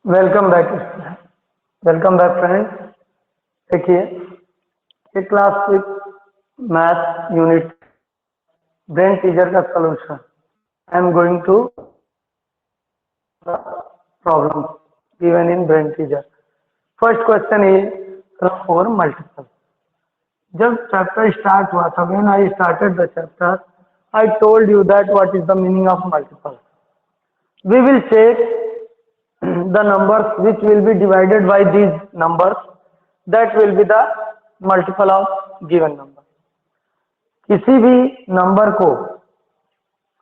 Welcome back friends. देखिए ये class 6 math unit brain teaser का solution. I am going to problem given in brain teaser. First question is for multiple. जब chapter start हुआ था, when I started the chapter, I told you that what is the meaning of multiple. We will check the numbers which will be divided by these numbers, that will be the multiple of given number. किसी भी number को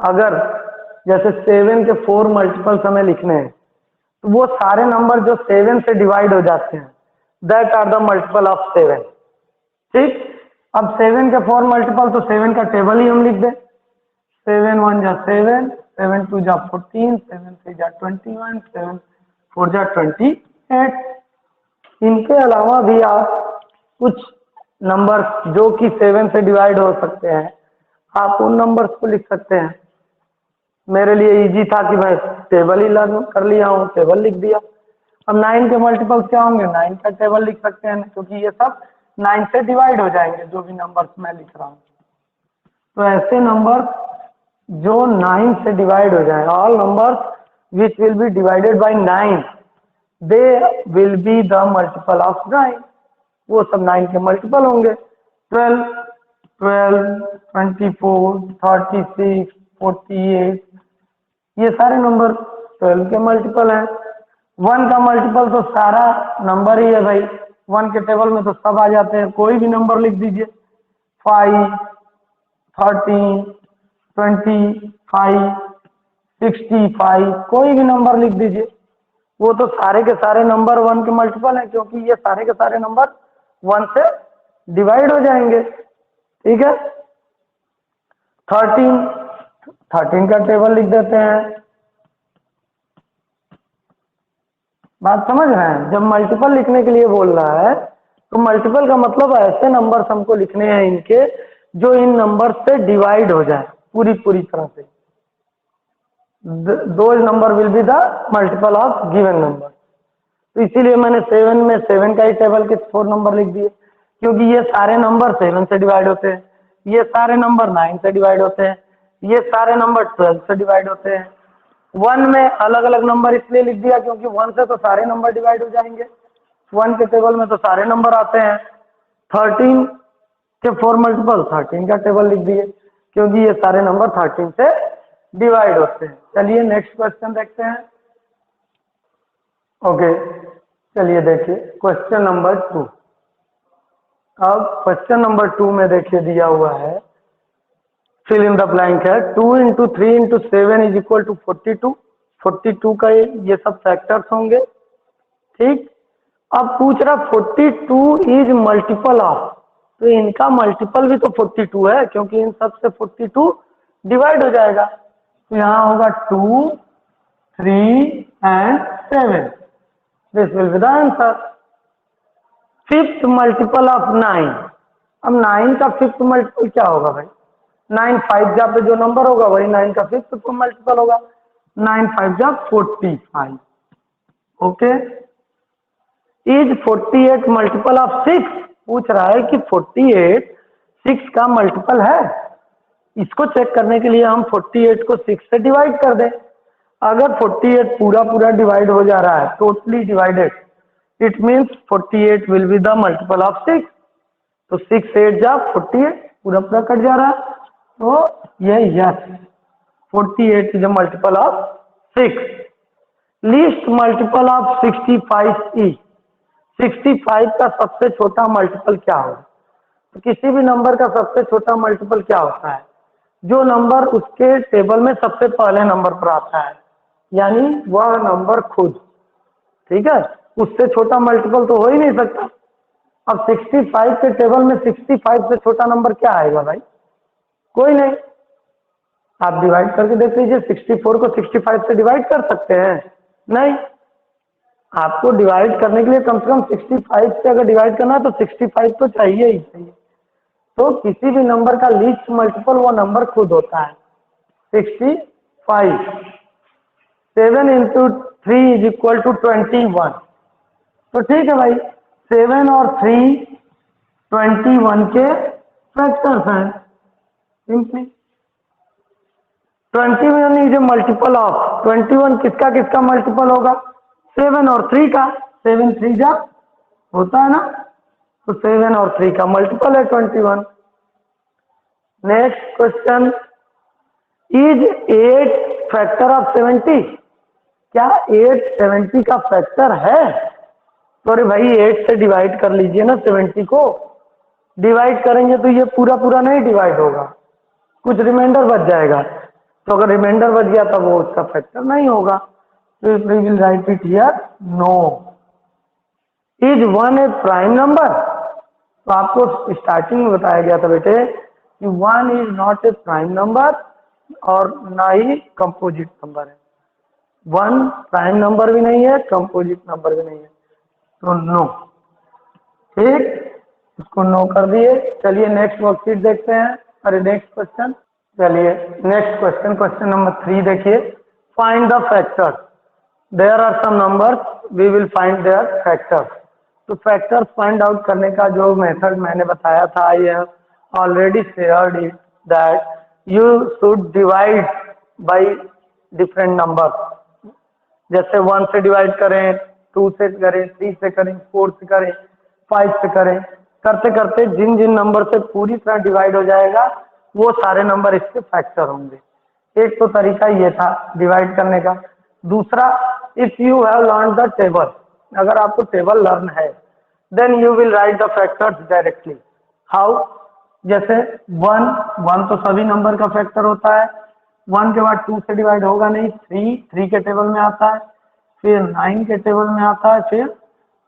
अगर जैसे 7 के 4 multiples हमें लिखने हैं तो वो सारे नंबर जो 7 से डिवाइड हो जाते हैं that are the multiple of 7। ठीक, अब 7 के 4 मल्टीपल तो 7 का टेबल ही हम लिख दें। 7 1 जा 7, 7 2 जा 14, 7 3 जा 21, 7 4 जा 28। इनके अलावा भी आप कुछ नंबर जो कि 7 से डिवाइड हो सकते हैं, आप उन नंबर्स को लिख सकते हैं। मेरे लिए इजी था कि मैं टेबल ही लर्न कर लिया हूँ, टेबल लिख दिया। अब 9 के मल्टीपल्स क्या होंगे, 9 का टेबल लिख सकते हैं क्योंकि ये सब 9 से डिवाइड हो जाएंगे जो भी नंबर्स मैं लिख रहा हूँ। तो ऐसे नंबर जो 9 से डिवाइड हो जाए, all numbers which will be divided by 9 they will be the multiple of 9। वो सब 9 के मल्टीपल होंगे। 12 12 24 36 48 ये सारे नंबर 12 के मल्टीपल हैं। 1 का मल्टीपल तो सारा नंबर ही है भाई, 1 के टेबल में तो सब आ जाते हैं। कोई भी नंबर लिख दीजिए, 5 13 25 65, कोई भी नंबर लिख दीजिए। वो तो सारे के सारे नंबर 1 के मल्टीपल हैं क्योंकि ये सारे के सारे नंबर 1 से डिवाइड हो जाएंगे। ठीक है, 13 का टेबल लिख देते हैं। बात समझ रहे हैं? जब मल्टीपल लिखने के लिए बोल रहा है तो मल्टीपल का मतलब ऐसे नंबर्स हमको लिखने हैं इनके जो इन नंबर से डिवाइड हो जाए पूरी तरह से। Those number will be the multiple of given number. तो इसीलिए मैंने 7 में 7 का ही टेबल के 4 नंबर लिख दिए क्योंकि ये सारे नंबर 7 से डिवाइड होते हैं, ये सारे नंबर 9 से डिवाइड होते हैं, ये सारे नंबर 12 से डिवाइड होते हैं। 1 में अलग अलग नंबर इसलिए लिख दिया क्योंकि 1 से तो सारे नंबर डिवाइड हो जाएंगे, 1 के टेबल में तो सारे नंबर आते हैं। 13 के 4 मल्टीपल 13 का टेबल लिख दिए क्योंकि ये सारे नंबर 13 से डिवाइड होते हैं। चलिए नेक्स्ट क्वेश्चन देखते हैं। ओके, चलिए देखिए क्वेश्चन नंबर 2। अब क्वेश्चन नंबर 2 में देखिए दिया हुआ है, फिल इन द ब्लैंक है। 2 × 3 × 7 इज इक्वल टू 42। 42 का ये सब फैक्टर्स होंगे। ठीक, अब पूछ रहा 42 इज मल्टीपल ऑफ, तो इनका मल्टीपल भी तो 42 है क्योंकि इन सब से 42 डिवाइड हो जाएगा। तो यहाँ होगा 2 3 and 7। This will be the answer. Fifth multiple of 9। अब 9 का फिफ्थ मल्टीपल क्या होगा भाई? 9 5 जा पे जो नंबर होगा वही 9 का फिफ्थ मल्टीपल होगा। 9 5 जा 45। Okay, is 48 multiple of 6? पूछ रहा है कि 48 6 का मल्टीपल है। इसको चेक करने के लिए हम 48 को 6 से डिवाइड कर दें। अगर 48 पूरा डिवाइड हो जा रहा है, totally divided, it means 48 will be the multiple of 6। तो 6 8 जा 48, पूरा कट जा रहा है, तो ये yes 48 is a multiple of 6। Least multiple of 65 is, 65 का सबसे छोटा मल्टीपल क्या होगा? तो किसी भी नंबर का सबसे छोटा मल्टीपल क्या होता है? जो नंबर उसके टेबल में सबसे पहले नंबर पर आता है, यानी वह नंबर खुद। ठीक है, उससे छोटा मल्टीपल तो हो ही नहीं सकता। अब 65 के टेबल में 65 से छोटा नंबर क्या आएगा भाई? कोई नहीं। आप डिवाइड करके देख लीजिए, 64 को 65 से डिवाइड कर सकते हैं? नहीं। आपको डिवाइड करने के लिए कम से कम 65 से अगर डिवाइड करना है तो 65 तो चाहिए ही चाहिए। तो किसी भी नंबर का लीस्ट मल्टीपल वो नंबर खुद होता है, 65। 7 × 3 इज इक्वल टू 21। तो ठीक है भाई, 7 और 3 21 के फैक्टर्स हैं simply. 21 is a multiple of 21, किसका किसका मल्टीपल होगा? 7 और 3 का। 7 3 जा होता है ना, तो 7 और 3 का मल्टीपल है 21। Next question, is 8 factor of 70? क्या 8 70 का फैक्टर है? तो अरे भाई 8 से डिवाइड कर लीजिए ना 70 को। डिवाइड करेंगे तो ये पूरा पूरा नहीं डिवाइड होगा, कुछ रिमाइंडर बच जाएगा। तो अगर रिमाइंडर बच गया तो वो उसका फैक्टर नहीं होगा। तो we will write it here no. Is 1 a prime number? तो आपको स्टार्टिंग में बताया गया था बेटे कि 1 is not a prime number और ना ही कंपोजिट नंबर है। 1 प्राइम नंबर भी नहीं है, कंपोजिट नंबर भी नहीं है, तो नो। ठीक, इसको नो कर दिए। चलिए नेक्स्ट वर्कशीट देखते हैं। अरे नेक्स्ट क्वेश्चन, चलिए नेक्स्ट क्वेश्चन, क्वेश्चन नंबर 3 देखिए। Find the factors. There are some numbers, we will find their factors. तो फैक्टर्स फाइंड आउट करने का जो मेथड मैंने बताया था, I have already shared it that you should divide by different numbers. जैसे 1 से डिवाइड करें, 2 से करें, 3 से करें, 4 से करें, 5 से करें, करते करते जिन जिन नंबर से पूरी तरह डिवाइड हो जाएगा वो सारे नंबर इसके फैक्टर होंगे। एक तो तरीका ये था डिवाइड करने का। दूसरा, if you have learn the table, अगर आपको टेबल लर्न है, then you will write the factors directly. How? जैसे 1 तो सभी नंबर का फैक्टर होता है। 1 के बाद 2 से डिवाइड होगा नहीं, 3 के टेबल में आता है, फिर 9 के टेबल में आता है, फिर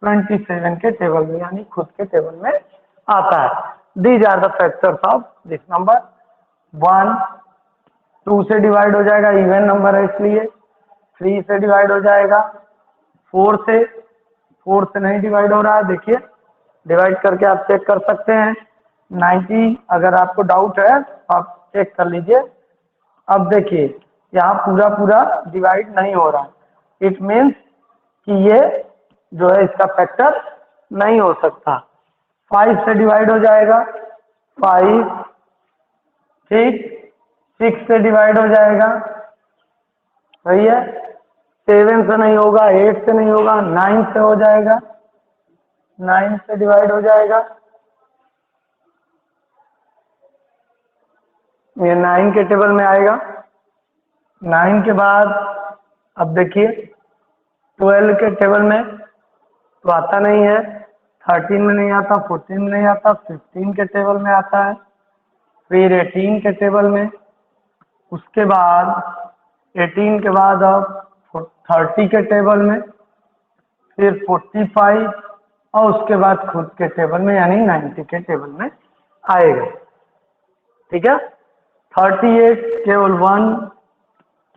27 के टेबल में यानी खुद के टेबल में आता है। These are the factors of this number. 1 2 से डिवाइड हो जाएगा, इवन नंबर है इसलिए। 3 से डिवाइड हो जाएगा, 4 से नहीं डिवाइड हो रहा है, देखिए डिवाइड करके आप चेक कर सकते हैं। 90, अगर आपको डाउट है तो आप चेक कर लीजिए। अब देखिए यहाँ पूरा पूरा डिवाइड नहीं हो रहा, इट मीन्स कि ये जो है इसका फैक्टर नहीं हो सकता। 5 से डिवाइड हो जाएगा, 5, ठीक। 6 से डिवाइड हो जाएगा, सही है। 7 से नहीं होगा, 8 से नहीं होगा, 9 से हो जाएगा, 9 से डिवाइड हो जाएगा, ये 9 के टेबल में आएगा। 9 के बाद अब देखिए 12 के टेबल में तो आता नहीं है, 13 में नहीं आता, 14 में नहीं आता, 15 के टेबल में आता है, फिर 18 के टेबल में, उसके बाद 18 के बाद अब 30 के टेबल में, फिर 45 और उसके बाद खुद के टेबल में यानी 90 के टेबल में आएगा। ठीक है, 38 केवल 1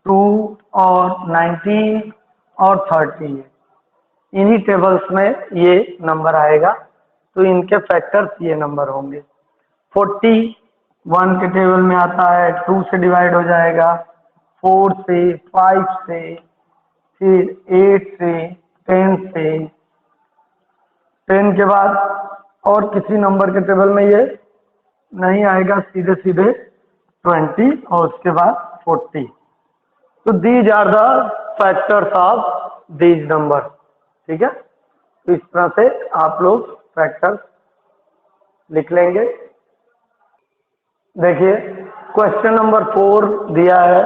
2 और 19 और 38 इन्हीं टेबल्स में ये नंबर आएगा, तो इनके फैक्टर्स ये नंबर होंगे। 41 के टेबल में आता है, 2 से डिवाइड हो जाएगा, 4 से, 5 से, फिर 8 से, 10 से, 10 के बाद और किसी नंबर के टेबल में ये नहीं आएगा, सीधे सीधे 20 और उसके बाद 40। तो these are the factors of these number. ठीक है, तो इस तरह से आप लोग फैक्टर्स लिख लेंगे। देखिए क्वेश्चन नंबर 4 दिया है,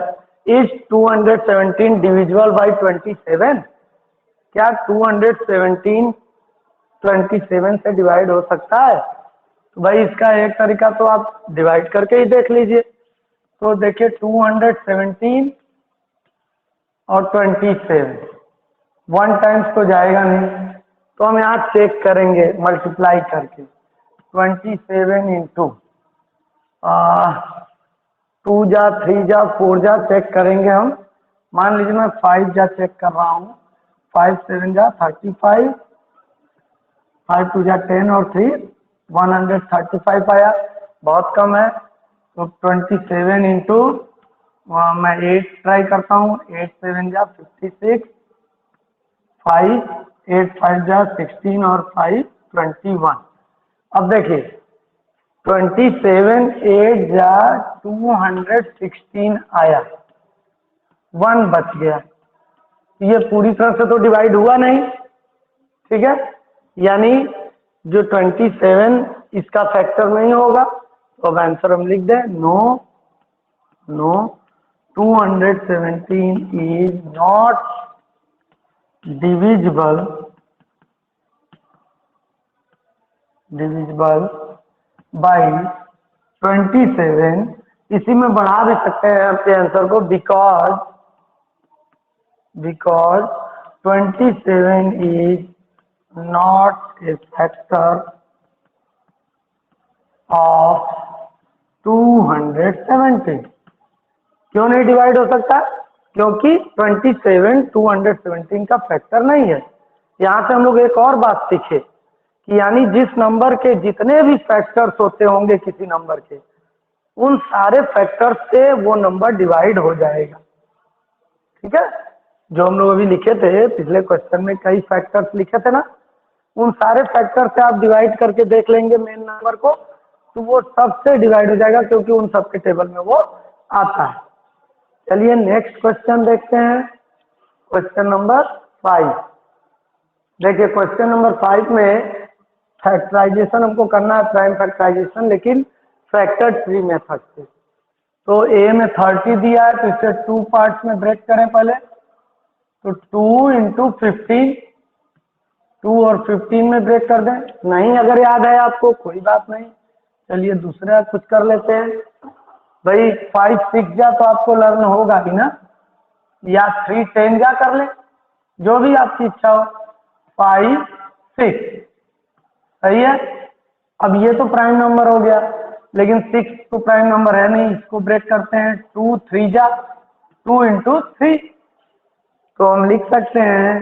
इज 217 डिविजिबल बाई 27? क्या 217 27 से डिवाइड हो सकता है? तो भाई इसका एक तरीका तो आप डिवाइड करके ही देख लीजिए। तो देखिए 217 और 27 1 टाइम्स तो जाएगा नहीं, तो हम यहाँ चेक करेंगे मल्टीप्लाई करके। 27 इंटू 2 जा 3 जा 4 जा चेक करेंगे हम। मान लीजिए मैं 5 जा चेक कर रहा हूँ, 5 7 जा 35, 5 2 जा 10 और 3 135 आया, बहुत कम है। तो 27 इंटू मैं 8 ट्राई करता हूँ, 8 7 जा 56, 5, 8 5 जा 16 और 5 21। अब देखिए 27 8 जा 216 आया, 1 बच गया। ये पूरी तरह से तो डिवाइड हुआ नहीं, ठीक है, यानी जो 27 इसका फैक्टर नहीं होगा, तो अब आंसर हम लिख दें no, no 217 is not divisible by 27। इसी में बढ़ा भी सकते हैं आपके आंसर को, because 27 is not a factor of 217। क्यों नहीं डिवाइड हो सकता? क्योंकि 27 217 का फैक्टर नहीं है। यहां से हम लोग एक और बात सीखे कि यानी जिस नंबर के जितने भी फैक्टर्स होते होंगे किसी नंबर के, उन सारे फैक्टर्स से वो नंबर डिवाइड हो जाएगा, ठीक है। जो हम लोग अभी लिखे थे पिछले क्वेश्चन में, कई फैक्टर्स लिखे थे ना, उन सारे फैक्टर से आप डिवाइड करके देख लेंगे मेन नंबर को, तो वो सबसे डिवाइड हो जाएगा, क्योंकि उन सबके टेबल में वो आता है। चलिए नेक्स्ट क्वेश्चन देखते हैं, क्वेश्चन नंबर 5। देखिए क्वेश्चन नंबर 5 में फैक्टराइजेशन हमको करना है, प्राइम फैक्टराइजेशन, लेकिन फैक्टर ट्री मेथड से। तो ए में 30 दिया है, तो इसे 2 पार्ट्स में ब्रेक करें पहले। तो 2 इंटू 15, 2 और 15 में ब्रेक कर दें। नहीं अगर याद है आपको, कोई बात नहीं, चलिए दूसरा कुछ कर लेते हैं। भाई 5 6 जा तो आपको लर्न होगा ही ना, या 3 10 जा कर ले, जो भी आपकी इच्छा हो। 5 6 सही है। अब ये तो प्राइम नंबर हो गया, लेकिन 6 तो प्राइम नंबर है नहीं, इसको ब्रेक करते हैं। 2 3 जा 2 इंटू 3, तो हम लिख सकते हैं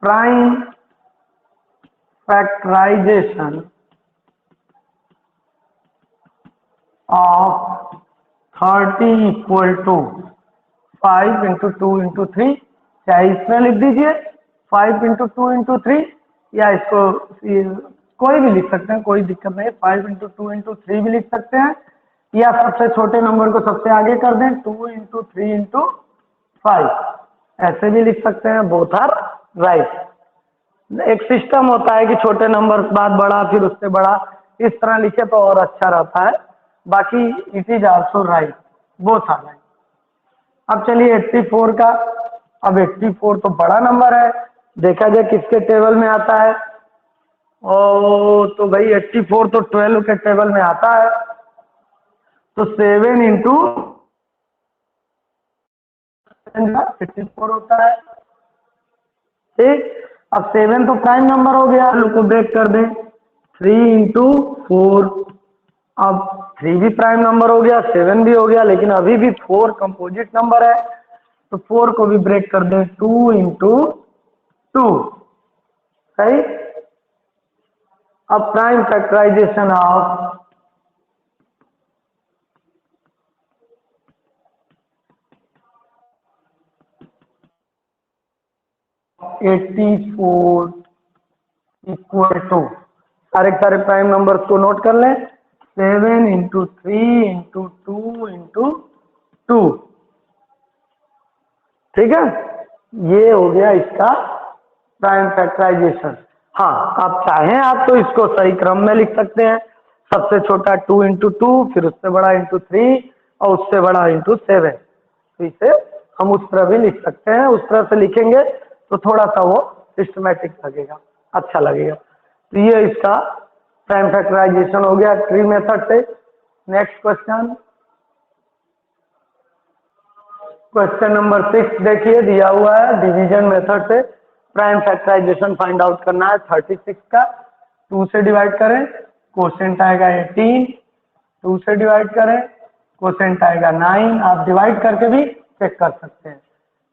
prime factorization of 30 equal to 5 into 2 into 3, चाहे इसमें लिख दीजिए 5 इंटू 2 इंटू 3, या इसको कोई भी लिख सकते हैं, कोई दिक्कत नहीं। 5 इंटू 2 इंटू 3 भी लिख सकते हैं, या सबसे छोटे नंबर को सबसे आगे कर दें, 2 इंटू 3 इंटू 5, ऐसे भी लिख सकते हैं। Both are right. एक सिस्टम होता है कि छोटे नंबर बाद बड़ा, फिर उससे बड़ा, इस तरह लिखे तो और अच्छा रहता है। बाकी it is also right, both are right. अब चलिए 84 का। अब 84 तो बड़ा नंबर है, देखा जाए किसके टेबल में आता है। ओ तो भाई 84 तो 12 के टेबल में आता है, तो 7 इंटू 84 होता है, ठीक। अब 7 तो प्राइम नंबर हो गया, लोग को ब्रेक कर दें। 3 इंटू 4, अब 3 भी प्राइम नंबर हो गया, 7 भी हो गया, लेकिन अभी भी 4 कंपोजिट नंबर है, तो 4 को भी ब्रेक कर दें। 2 इंटू 2 सही। अब prime factorization of 84 equal to, सारे प्राइम नंबर्स को नोट कर लें। 7 इंटू 3 इंटू 2 इंटू 2, ठीक है। ये हो गया इसका प्राइम फैक्टराइजेशन। हाँ, आप चाहें आप तो इसको सही क्रम में लिख सकते हैं। सबसे छोटा 2 इंटू 2, फिर उससे बड़ा इंटू 3, और उससे बड़ा इंटू 7। तो इसे हम उस तरह भी लिख सकते हैं। उस तरह से लिखेंगे तो थोड़ा सा वो सिस्टमेटिक लगेगा, अच्छा लगेगा। तो ये इसका प्राइम फैक्टराइजेशन हो गया ट्री मेथड से। नेक्स्ट क्वेश्चन, क्वेश्चन नंबर 6 देखिए, दिया हुआ है डिवीजन मेथड से प्राइम फैक्टराइजेशन फाइंड आउट करना है 36 का। 2 से डिवाइड करें, क्वोशिएंट आएगा 18। 2 से डिवाइड करें, क्वोशिएंट आएगा 9। आप डिवाइड करके भी चेक कर सकते हैं।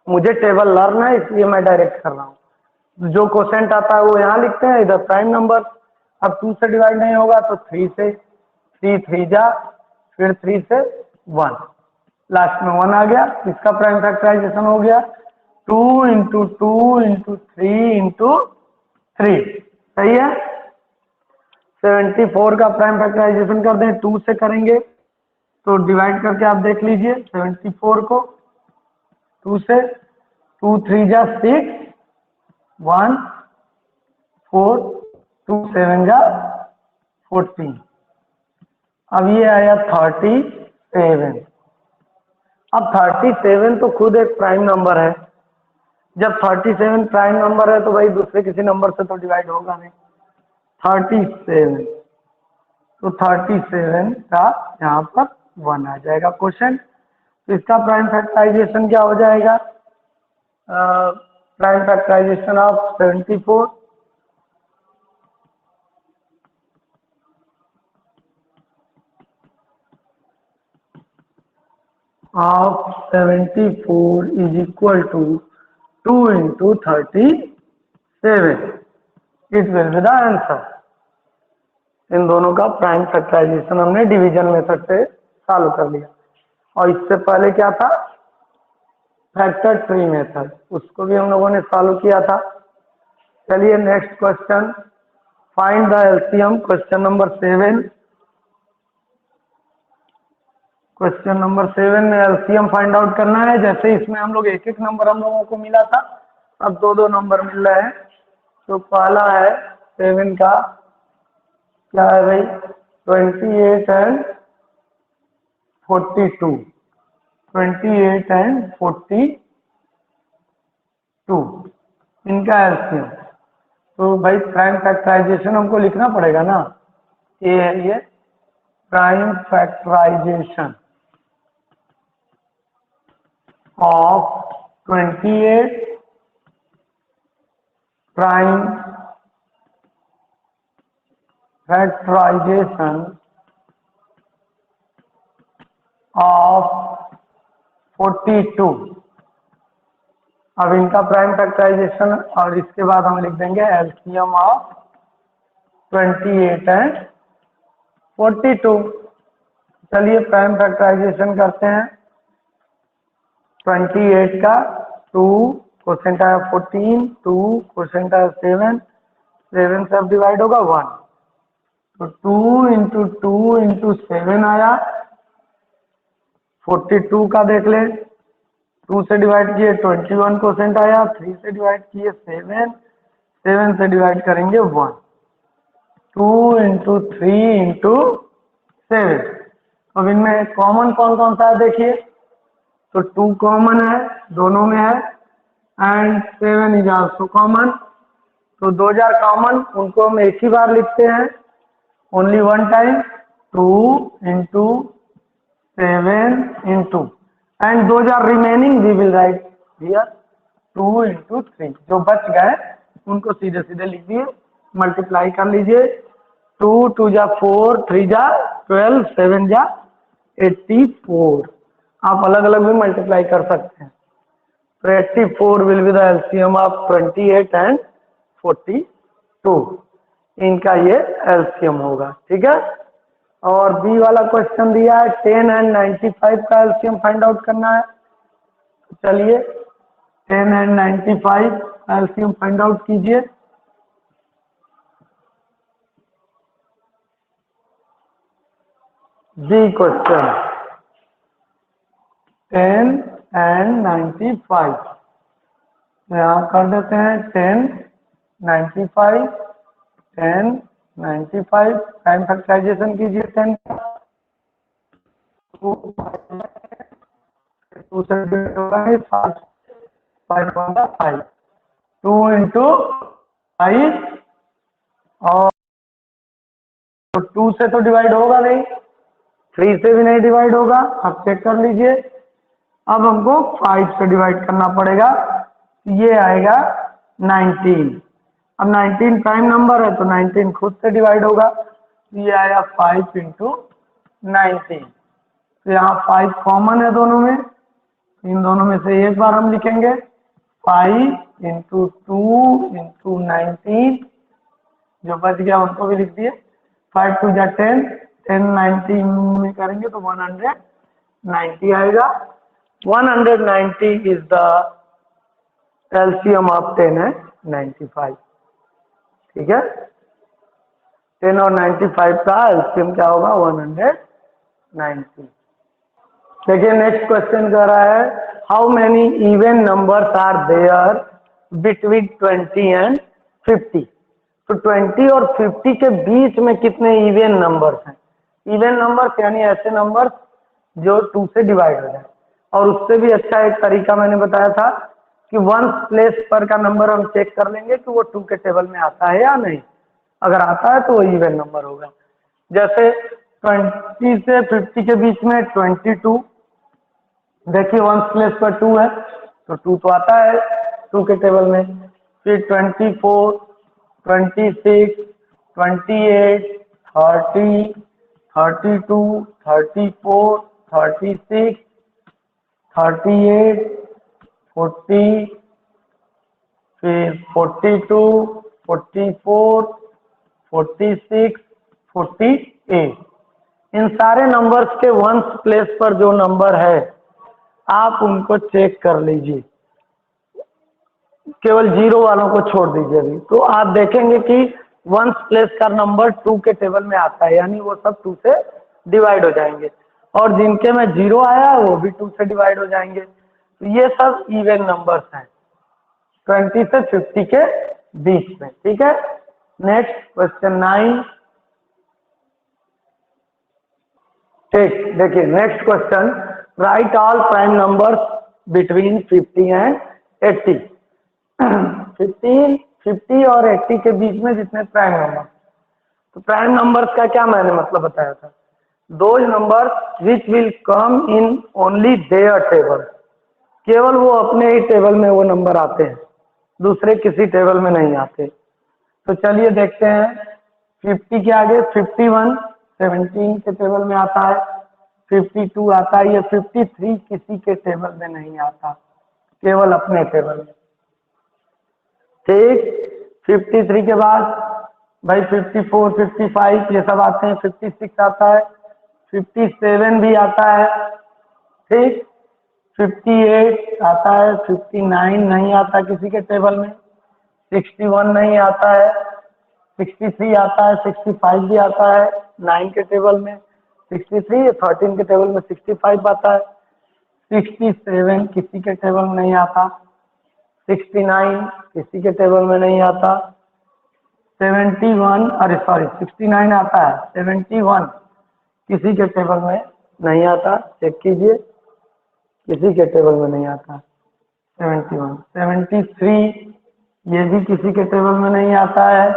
मुझे टेबल लर्न है इसलिए मैं डायरेक्ट कर रहा हूँ। जो क्वोशिएंट आता है वो यहाँ लिखते हैं, इधर प्राइम नंबर। अब 2 से डिवाइड नहीं होगा तो 3 से, 3 3 जा, फिर 3 से 1, लास्ट में 1 आ गया, इसका प्राइम फैक्टराइजेशन हो गया। 2 × 2 × 3 × 3, सही है। 74 का प्राइम फैक्टराइजेशन कर दें, 2 से करेंगे तो डिवाइड करके आप देख लीजिए 74 को 2 से, 2 3 जा 6, 1 4, 2 7 जा 14। अब ये आया 37। अब 37 तो खुद एक प्राइम नंबर है। जब 37 प्राइम नंबर है तो भाई दूसरे किसी नंबर से तो डिवाइड होगा नहीं। 37, तो 37 का यहाँ पर 1 आ जाएगा क्वेश्चन। तो इसका प्राइम फैक्टराइजेशन क्या हो जाएगा? Prime factorization of 74, of 74 is equal to 2 × 37. It will be the answer. इन दोनों का प्राइम फैक्टराइजेशन हमने डिवीजन मेथड से सॉल्व कर लिया। और इससे पहले क्या था? फैक्टर ट्री मेथड, उसको भी हम लोगों ने सॉल्व किया था। चलिए next question, find the LCM, question number 7। Question number 7 में एलसीएम फाइंड आउट करना है। जैसे इसमें हम लोग एक एक नंबर हम लोगों को मिला था, अब दो दो नंबर मिल रहे हैं। तो पहला है 7 का क्या है भाई? 28 एंड 42, 28 एंड 42, इनका एलसीएम। तो भाई प्राइम फैक्टराइजेशन हमको लिखना पड़ेगा ना, ये है ये prime factorisation of 28, prime factorization of 42। अब इनका प्राइम फैक्टराइजेशन और इसके बाद हम लिख देंगे एलसीएम ऑफ 28 एंड 42। चलिए प्राइम फैक्टराइजेशन करते हैं। 28 का 2 क्वोशेंट आया 14, 2 क्वोशेंट आया 7, 7 से अब डिवाइड होगा 1, तो 2 × 2 × 7 आया। 42 का देख लें, 2 से डिवाइड किए 21 क्वोशेंट आया, 3 से डिवाइड किए 7, 7 से डिवाइड करेंगे 1, 2 × 3 × 7। अब इनमें कॉमन कौन कौन सा है देखिए, तो 2 कॉमन है, दोनों में है, एंड 7 इज आल्सो कॉमन। तो 2000 कॉमन, उनको हम एक ही बार लिखते हैं, only one time. 2 × 7 × and 2000 remaining we will write here 2 × 3। जो बच गए उनको सीधे सीधे लिख दिए, मल्टीप्लाई कर लीजिए। 2 2 जा 4, 3 जा 12, 7 जा 84। आप अलग अलग भी मल्टीप्लाई कर सकते हैं। तो 84 will be the LCM of 28 and 42। इनका ये एलसीएम होगा, ठीक है। और बी वाला क्वेश्चन दिया है 10 एंड 95 का एलसीएम फाइंड आउट करना है। चलिए 10 एंड 95 एलसीएम फाइंड आउट कीजिए। बी क्वेश्चन 10 एंड 95, यहाँ कर देते हैं 10 95, 10 95 टाइम फैक्टराइजेशन कीजिए 10 का। 2 से डिवाइड होगा 5, 5 5, 2 × 5, और 2 से तो डिवाइड होगा नहीं, 3 से भी नहीं डिवाइड होगा, आप चेक कर लीजिए। अब हमको 5 से डिवाइड करना पड़ेगा, ये आएगा 19। अब 19 प्राइम नंबर है तो 19 खुद से डिवाइड होगा, ये आया 5 × 19। तो यहाँ 5 कॉमन है दोनों में, इन दोनों में से एक बार हम लिखेंगे 5 × 2 × 19, जो बच गया उनको भी लिख दिए। 5 2 जा 10, 10 90 में करेंगे तो 190 आएगा। 190 is the एलसीएम ऑफ 10 है 95। ठीक है, 10 और 95 का एलसीएम क्या होगा 190। देखिए नेक्स्ट क्वेश्चन कह रहा है how many even numbers are there between 20 and 50। तो 20 और 50 के बीच में कितने इवन नंबर्स हैं। इवन नंबर्स यानी ऐसे नंबर्स जो 2 से डिवाइड हो जाए। और उससे भी अच्छा एक तरीका मैंने बताया था कि वंस प्लेस पर का नंबर हम चेक कर लेंगे कि वो 2 के टेबल में आता है या नहीं। अगर आता है तो वो इवन नंबर होगा। जैसे 20 से 50 के बीच में 22, देखिए वंस प्लेस पर 2 है तो 2 तो आता है 2 के टेबल में। फिर 24, 26, 28, 30, 32, 34, 36, 38, 40, फिर 42, 44, 46, 48। इन सारे नंबर्स के वंस प्लेस पर जो नंबर है आप उनको चेक कर लीजिए, केवल 0 वालों को छोड़ दीजिए अभी। तो आप देखेंगे कि वंस प्लेस का नंबर 2 के टेबल में आता है, यानी वो सब 2 से डिवाइड हो जाएंगे। और जिनके में 0 आया है वो भी 2 से डिवाइड हो जाएंगे। तो ये सब इवन नंबर्स हैं 20 से 50 के बीच में। ठीक है, नेक्स्ट क्वेश्चन 9। ठीक, देखिए next question write all prime numbers between 50 and 80। 50 और 80 के बीच में जितने प्राइम नंबर। तो प्राइम नंबर्स का क्या मैंने मतलब बताया था, those numbers which will come in only their table. केवल वो अपने ही टेबल में वो नंबर आते हैं, दूसरे किसी टेबल में नहीं आते। तो चलिए देखते हैं 50 के आगे 51 17 के टेबल में आता है, 52 आता है, ये 53 किसी के टेबल में नहीं आता, केवल अपने टेबल में। ठीक, 53 के बाद भाई 54, 55 ये सब आते हैं, 56 आता है, 57 भी आता है। ठीक, 58 आता है, 59 नहीं आता किसी के टेबल में, 61 नहीं आता है, 63 आता है, 65 भी आता है 9 के टेबल में, 63 13 के टेबल में 65 आता है, 67 किसी के टेबल में नहीं आता, 69 किसी के टेबल में नहीं आता, 71 अरे सॉरी 69 आता है, 71 किसी के टेबल में नहीं आता, चेक कीजिए किसी के टेबल में नहीं आता। 71, 73 ये भी किसी के टेबल में नहीं आता है,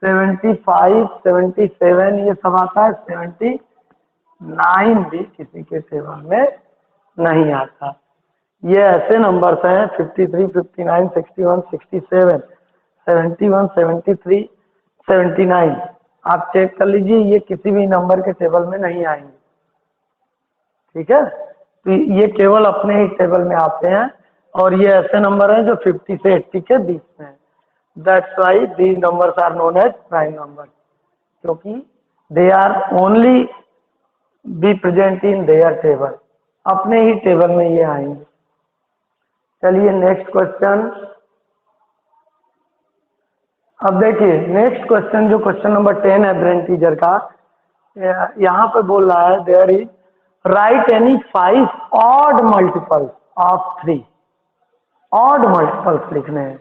75, 77 ये सब आता है, 79 भी किसी के टेबल में नहीं आता। ये ऐसे नंबर्स हैं 53, 59, 61, 67, 71, 73, 79। आप चेक कर लीजिए ये किसी भी नंबर के टेबल में नहीं आएंगे। ठीक है, तो ये केवल अपने ही टेबल में आते हैं और ये ऐसे नंबर हैं जो 50 से 80 के बीच में है। That's why these numbers are known as prime number, क्योंकि they are only be present in their table, अपने ही टेबल में ये आएंगे। चलिए नेक्स्ट क्वेश्चन। अब देखिए नेक्स्ट क्वेश्चन जो क्वेश्चन नंबर 10 है ब्रेन टीचर का, यहाँ पे बोल रहा है there is write any 5 odd multiples of 3। Odd multiples लिखने हैं।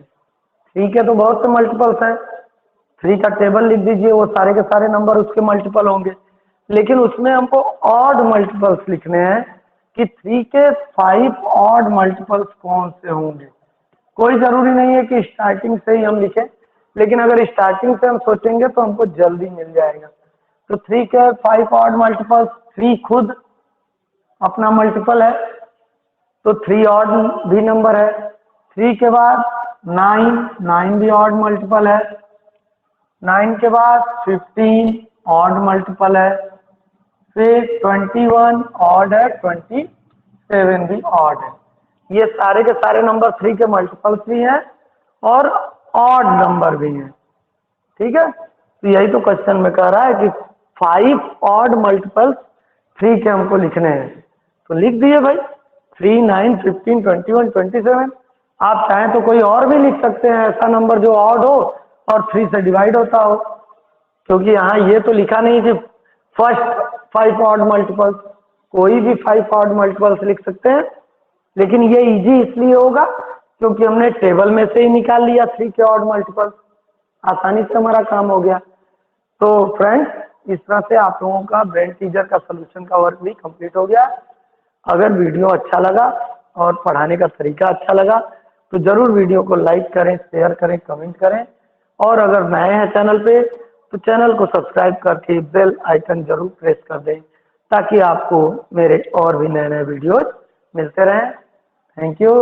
ठीक है, तो बहुत से मल्टीपल्स हैं, 3 का टेबल लिख दीजिए, वो सारे के सारे नंबर उसके मल्टीपल होंगे। लेकिन उसमें हमको ऑड मल्टीपल्स लिखने हैं कि 3 के 5 ऑड मल्टीपल्स कौन से होंगे। कोई जरूरी नहीं है कि स्टार्टिंग से ही हम लिखें, लेकिन अगर स्टार्टिंग से हम सोचेंगे तो हमको जल्दी मिल जाएगा। तो 3 के 5 ऑड मल्टीपल्स, 3 खुद अपना मल्टीपल है तो 3 ऑड भी नंबर है। 3 के बाद 9 भी ऑड मल्टीपल है। 9 के बाद 15 ऑड मल्टीपल है। फिर 21 ऑड है, 27 भी ऑड है। ये सारे के सारे नंबर 3 के मल्टीपल्स भी हैं और ऑड नंबर भी हैं। ठीक है, तो यही तो क्वेश्चन में कह रहा है कि 5 ऑड मल्टीपल्स 3 के हमको लिखने हैं। तो लिख दिए भाई 3, 9, 15, 21, 27। आप चाहें तो कोई और भी लिख सकते हैं, ऐसा नंबर जो ऑड हो और 3 से डिवाइड होता हो, क्योंकि यहाँ ये तो लिखा नहीं कि फर्स्ट 5 ऑड मल्टीपल्स, कोई भी 5 ऑड मल्टीपल्स लिख सकते हैं, लेकिन ये इजी इसलिए होगा क्योंकि हमने टेबल में से ही निकाल लिया 3 के ऑड मल्टीपल्स, आसानी से हमारा काम हो गया। तो फ्रेंड्स, इस तरह से आप लोगों का ब्रेन टीजर का सोल्यूशन का वर्क भी कंप्लीट हो गया। अगर वीडियो अच्छा लगा और पढ़ाने का तरीका अच्छा लगा तो जरूर वीडियो को लाइक करें, शेयर करें, कमेंट करें, और अगर नए हैं चैनल पे तो चैनल को सब्सक्राइब करके बेल आइकन जरूर प्रेस कर दें ताकि आपको मेरे और भी नए नए वीडियोज मिलते रहें। Thank you.